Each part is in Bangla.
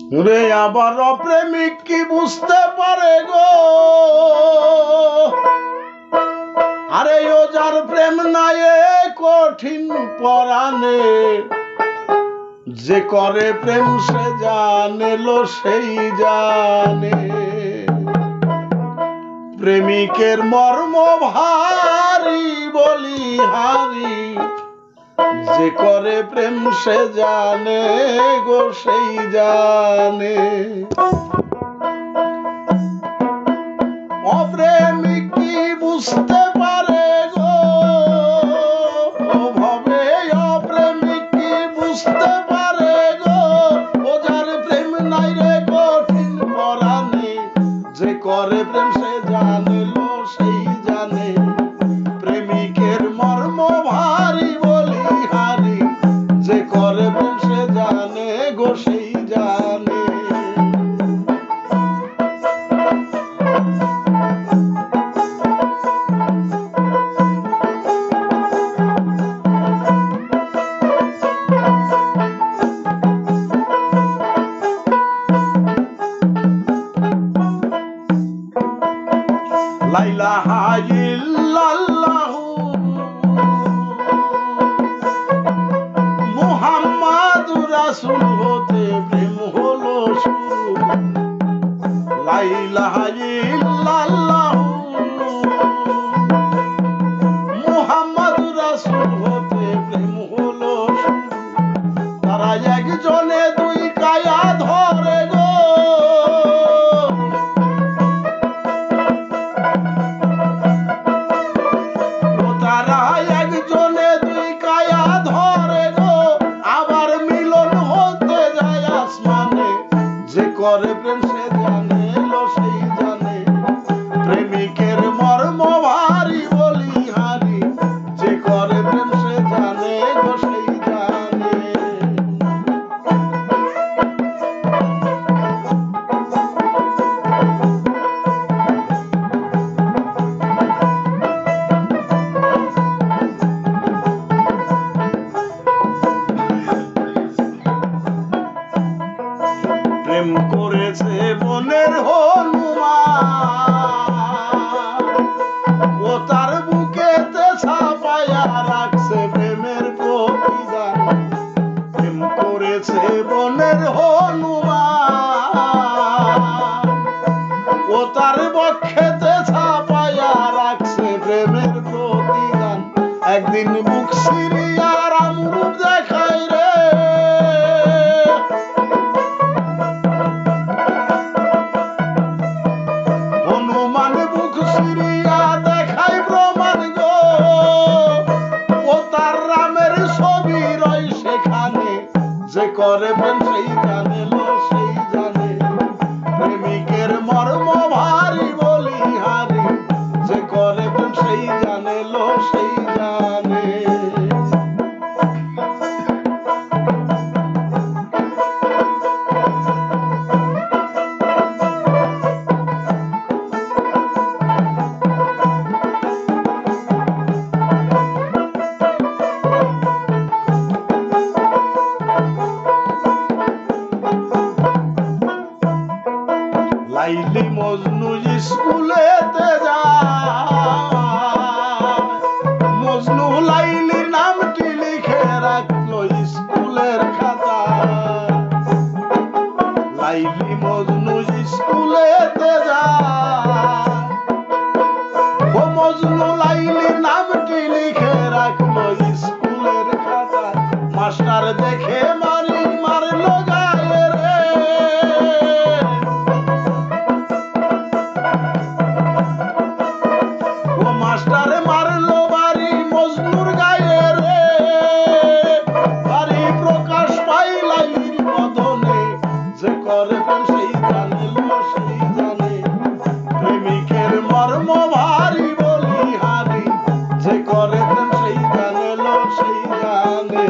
রে আবার অপ্রেমিক কি বুঝতে পারে গো, আরে ও যার প্রেম নাই কঠিন পরাণে, যে করে প্রেম সে জানে লো সেই জানে। প্রেমিকের মর্ম ভারী বলিহারি, যে করে প্রেম সে জানে গো সেই জানে। অপ্রেমিক কি বুঝতে পারে গো, ও ভবে অপ্রেমিক কি বুঝতে পারে গো, ও যার প্রেম নাই রে কঠিন পরাণে, যে করে প্রেম সে জানে লো সেই জানে। প্রেমিকের মর্ম ভারী বলিহারি, যে করে প্রেম সে জানে গো সেই জানে। লা ইলাহা ইল্লাল্লাহু মুহাম্মাদুর রাসূল হতে প্রেম হলো শুরু। লা ইলাহা ইল্লাল্লাহু মুহাম্মাদুর রাসূল হতে প্রেম হলো শুরু। তারা একজনে দুই কায়া ধরে গো, তারা একজনে দুই কায়া ধরে গো, আবার মিলন হতে যায় আসমানে, যে করে প্রেম সে জানে লো সেই জানে। প্রেমিকের মর্ম ভারী বলিহারি, যে করে প্রেম সে জানে গো সেই জানে। প্রেম করেছে বনের হনুমান, ও তার বুকেতে ছাপায়া রাখছে প্রেমের প্রতিদান। প্রেম করেছে বনের হনুমান, ও তার বক্ষেতে ছাপায়া রাখছে প্রেমের প্রতিদান। একদিন বুক সিরিয়া রামরূপ দেখাই রে, হনুমান বুক সিরিয়া দেখাই প্রমাণ গো, ও তার রামের ছবি রয় সেখানে, যে করে প্রেম সেই জানে লো সেই জানে। প্রেমিকের মর্ম ভারী বলিহারি, যে করে প্রেম সেই জানে লো সেই জানে। লাইলি মজনু স্কুলেতে যায়, মজনু লাইলির নামটি লিখে রাখলো স্কুলের খাতায়। লাইলি মজনু স্কুলেতে যায়, ও মজনু লাইলির নামটি লিখে রাখলো স্কুলের খাতায়। মাস্টার দেখে মারি মারলো গায়ে রে, ও মাস্টার মারলো বাড়ি মজনুর গায়ে রে। বাড়ি প্রকাশ পাই লাইলির বদনে, যে করে প্রেম সেই জানে লো সেই জানে। প্রেমিকের মর্ম ভারী বলিহারি, যে করে প্রেম সেই জানে লো সেই জানে।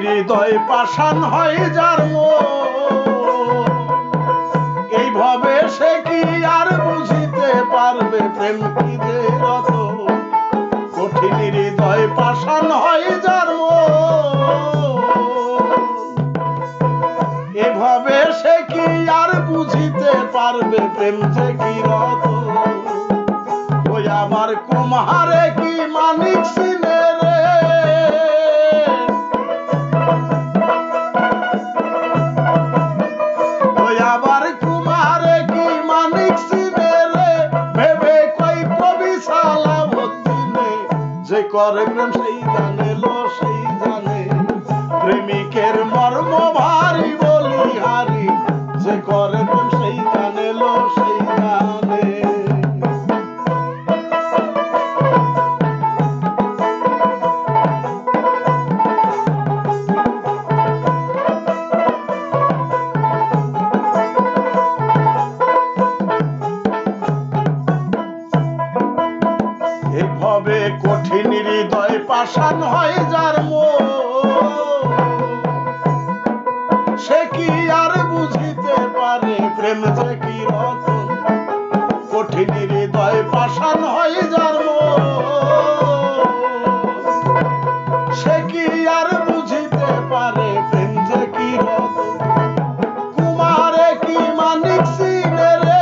হৃদয় পাষাণ হয় যার এইভাবে সে কি আর বুঝিতে পারবে প্রেম কি যে রত কঠিন হৃদয় পাষাণ হয় যার এভাবে সে কি আর বুঝিতে পারবে প্রেম যে কি রত ওই আমার কুমারে কি মানিক সিনে রে ওই আবার কুমারে কি মানিক সিনে রে ভেবে কই কবি সালাউদ্দিনে যে করে প্রেম সেই জানে লো সেই জানে প্রেমিকের মর্ম ভারী বলিহারি যে করে প্রেম সেই জানে লো সেই জানে এভাবে কঠিন হৃদয় পাষাণ হয় যার সে কি আর বুঝিতে পারে প্রেম যে কি রতন কঠিন হৃদয় পাষাণ হয় যার সে কি আর বুঝিতে পারে প্রেম যে কি রতন কুমারে কি মানিক সিনে রে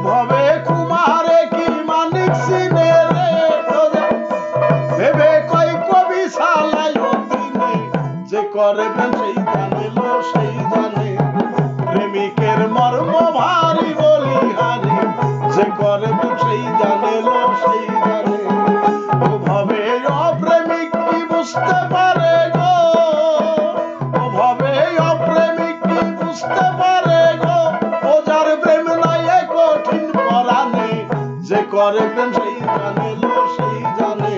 ভবে কুমারে কি মানিক সিনে রে ভেবে কই কবি সালাউদ্দিনে যে করে প্রেম সেই জানে লো সেই জানে প্রেমিকের মর্ম ভারী বলিহারি যে করে প্রেম সেই জানে লো সেই জানে ওভাবে অপ্রেমিক কি বুঝতে পারে গো ওভাবে অপ্রেমিক কি বুঝতে পারে গো ও যার প্রেম নাই কঠিন পরাণে যে করে প্রেম সেই জানে লো সেই জানে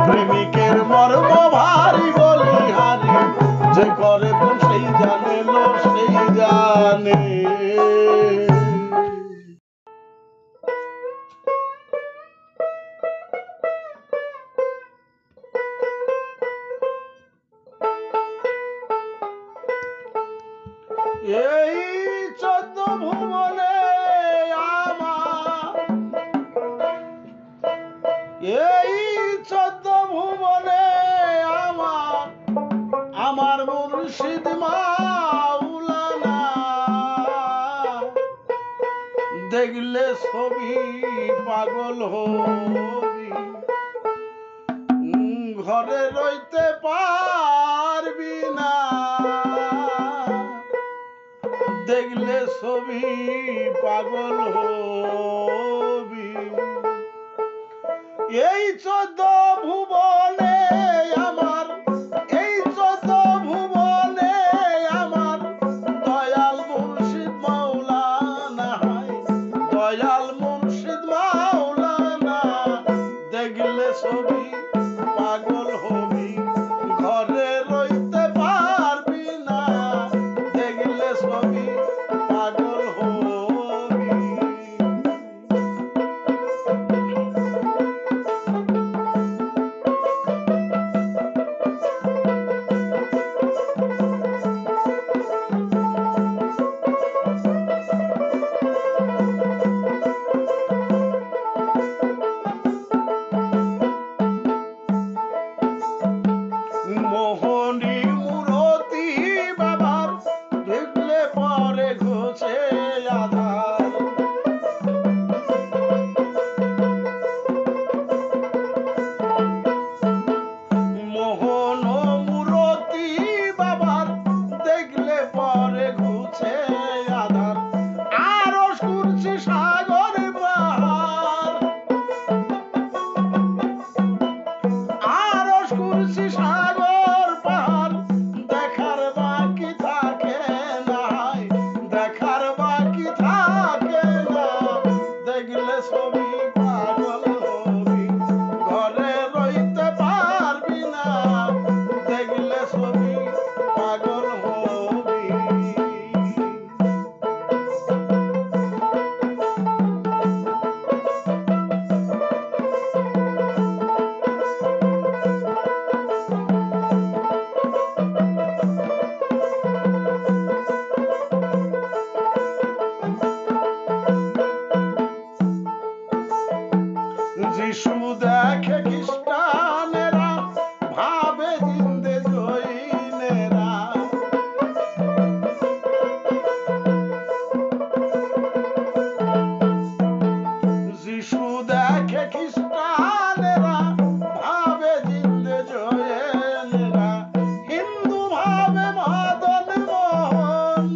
প্রেমিকের মর্ম ভারী বলিহারি যে করে প্রেম সেই জানে লো সেই জানে এই 14 ভুবনে আমার এই 14 ভুবনে আমার মুর্শিদ মাওলানা দেখলে ছবি পাগল হবি ঘরে রইতে পারবি না দেখলে ছবি পাগল হবি এই 14 ভুবনে আমার এই 14 ভুবনে আমার দয়াল মুর্শিদ মাওলানা দয়াল মুর্শিদ মাওলানা দেখলে ছবি পাগল হবি ঘরে রইতে পারবি না দেখলে ছবি পাগল হবি যিশু দেখে খ্রিস্টানেরা ভাবে জিন্দে জৈনেরা। যিশু দেখে খ্রিস্টানেরা ভাবে জিন্দে জৈনেরা। হিন্দু ভাবে মদন মোহন,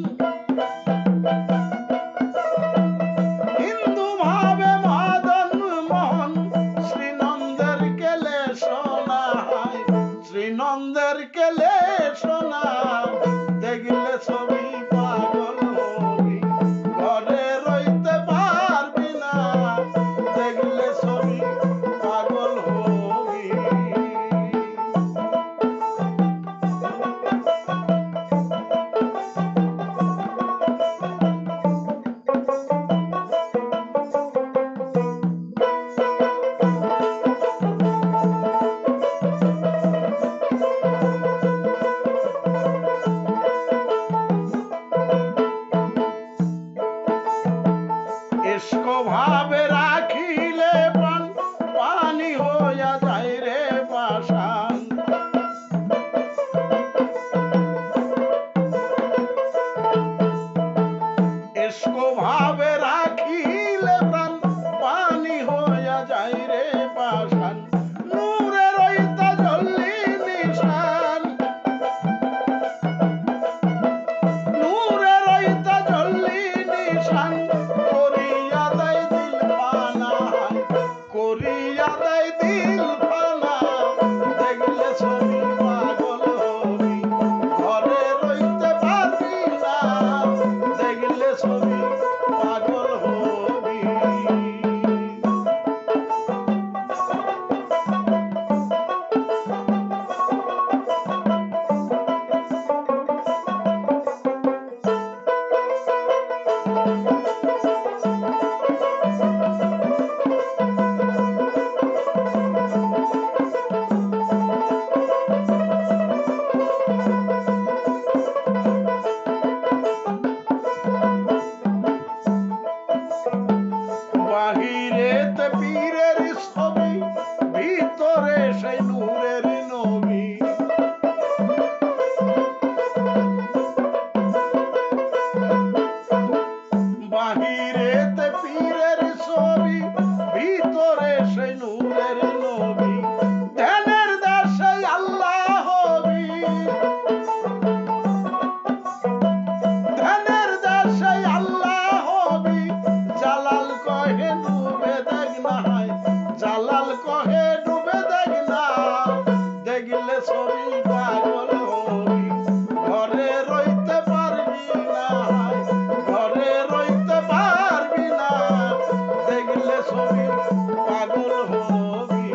হিন্দু ভাবে মদন মোহন। শ্রীনন্দের কেলে শোনা হয়, শ্রীনন্দের কেলে শোনা। দেখলে ছবি পাগল হবি, ঘরে রইতে পারবি না। দেখলে ছবি পাগল হবি। এসকো ভাবে রাখিলে প্রাণ পানি হইয়া যায় রে পাষাণ। এসকো ভাবে রাখিলে প্রাণ পানি হইয়া যায় রে পাষাণ। নূরে রইতা জ্বললি নিশান, নূরে রইতা জ্বললি নিশান। করিয়া দেয় দিল ফানা, করিয়া দেয় দিল ফানা। দেখলে ছবি পাগল হবি, ঘরে রইতে পারবি না। দেখলে ছবি পাগল হবি। বাহিরেতে পীরের ছবি, ভিতরে সেই নূরের নবী। বাহিরেতে পীরের ছবি, ভিতরে সেই নূরের নবী। ধ্যানের দাসে আল্লাহ হবি, ধ্যানের দাসে আল্লাহ হবি। জালাল কহে ডুবে দেখ না, জালাল কহে ডুবে দেখ না। দেখলে ছবি পাগল হবি, ঘরে রইতে পারবি না। ঘরে রইতে পারবি না। দেখলে ছবি পাগল হবি।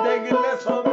দেখলে সব